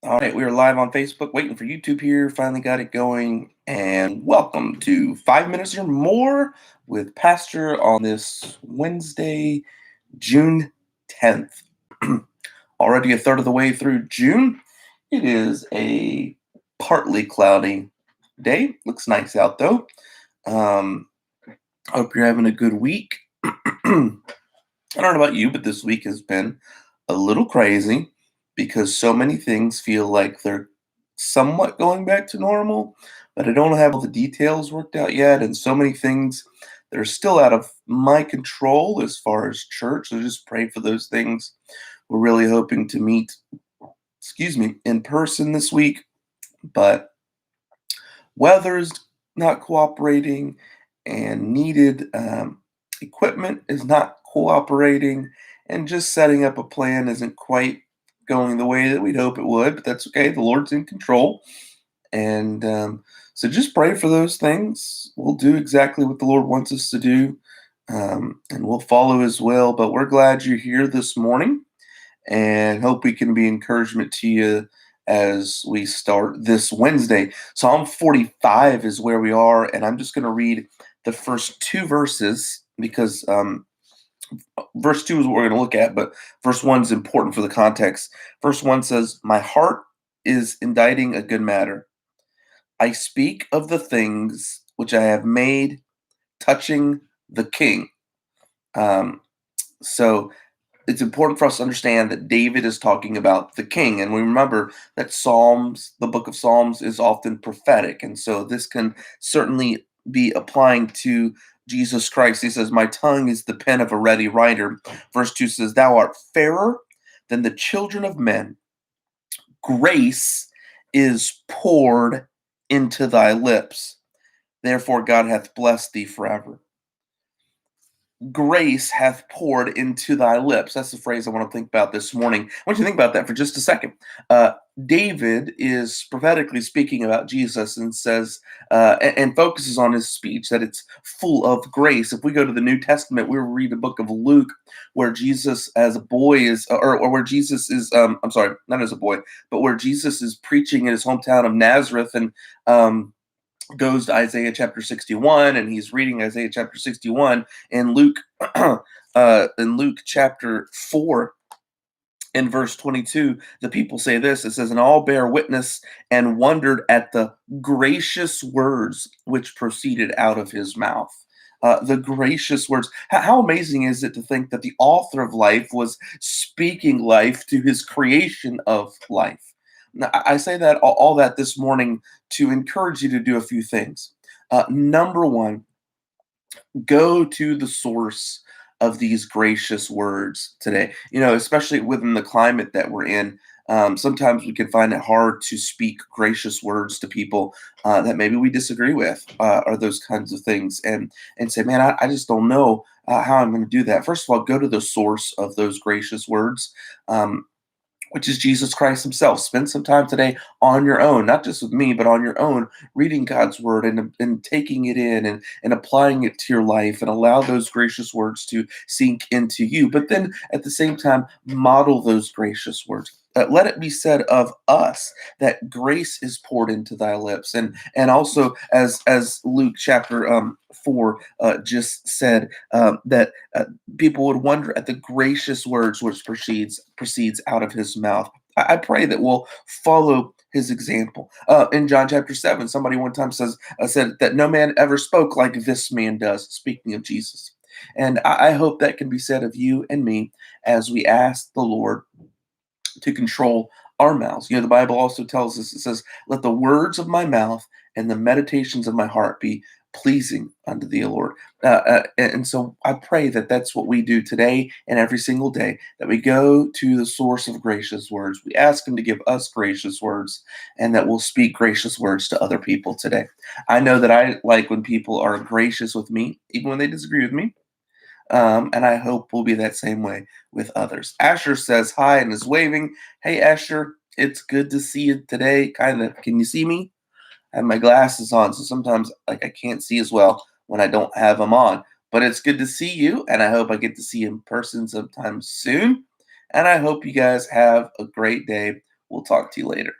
All right, we are live on Facebook, waiting for YouTube here. Finally got it going. And welcome to 5 Minutes or More with Pastor on this Wednesday, June 10th. Already a third of the way through June. It is a partly cloudy day. Looks nice out though. Um, Hope you're having a good week. I don't know about you, but this week has been a little crazy because so many things feel like they're somewhat going back to normal, but I don't have all the details worked out yet, and so many things that are still out of my control as far as church. So just pray for those things. We're really hoping to meet, in person this week, but weather's not cooperating, and needed equipment is not cooperating, and just setting up a plan isn't quite going the way that we'd hope it would, but that's okay. The Lord's in control. And so just pray for those things. We'll do exactly what the Lord wants us to do, and we'll follow His will. But we're glad you're here this morning and hope we can be encouragement to you as we start this Wednesday. Psalm 45 is where we are, and I'm just going to read the first two verses because verse 2 is what we're going to look at, but verse 1 is important for the context. Verse 1 says, "My heart is inditing a good matter. I speak of the things which I have made touching the king." Um, so it's important for us to understand that David is talking about the king. And we remember that Psalms, the book of Psalms, is often prophetic. And so this can certainly be applying to Jesus Christ. He says, "My tongue is the pen of a ready writer." Verse 2 says, "Thou art fairer than the children of men. Grace is poured into thy lips. Therefore God hath blessed thee forever." Grace hath poured into thy lips. That's the phrase I want to think about this morning. I want you to think about that for just a second. David is prophetically speaking about Jesus and says, and focuses on his speech that it's full of grace. If we go to the New Testament, we read the book of Luke, where Jesus as a boy is, or where Jesus is, I'm sorry, not as a boy, but where Jesus is preaching in his hometown of Nazareth, and goes to Isaiah chapter 61, and he's reading Isaiah chapter 61 in Luke in Luke chapter 4. In verse 22, the people say this. It says, "And all bear witness and wondered at the gracious words which proceeded out of his mouth." The gracious words. How amazing is it to think that the author of life was speaking life to his creation of life? Now, I say that all that this morning to encourage you to do a few things. Number one, go to the source of these gracious words today. Especially within the climate that we're in, sometimes we can find it hard to speak gracious words to people that maybe we disagree with, or those kinds of things, and say, "Man, I just don't know how I'm going to do that." First of all, go to the source of those gracious words. Which is Jesus Christ himself. Spend some time today on your own, not just with me, but on your own, reading God's word and taking it in, and applying it to your life, and allow those gracious words to sink into you. But then at the same time, model those gracious words. Let it be said of us that grace is poured into thy lips, and also as Luke chapter 4 just said, that people would wonder at the gracious words which proceeds out of his mouth. I pray that we'll follow his example. In John chapter 7, somebody one time said that no man ever spoke like this man does, speaking of Jesus. And I hope that can be said of you and me as we ask the Lord to control our mouths. The Bible also tells us, it says, "Let the words of my mouth and the meditations of my heart be pleasing unto thee, O Lord." And so I pray that that's what we do today and every single day, that we go to the source of gracious words. We ask him to give us gracious words, and that we'll speak gracious words to other people today. I know that I like when people are gracious with me, even when they disagree with me. And I hope we'll be that same way with others. Asher says hi and is waving. Hey, Asher, it's good to see you today. Kind of, can you see me? I have my glasses on, so sometimes I can't see as well when I don't have them on. But it's good to see you, and I hope I get to see you in person sometime soon. And I hope you guys have a great day We'll talk to you later.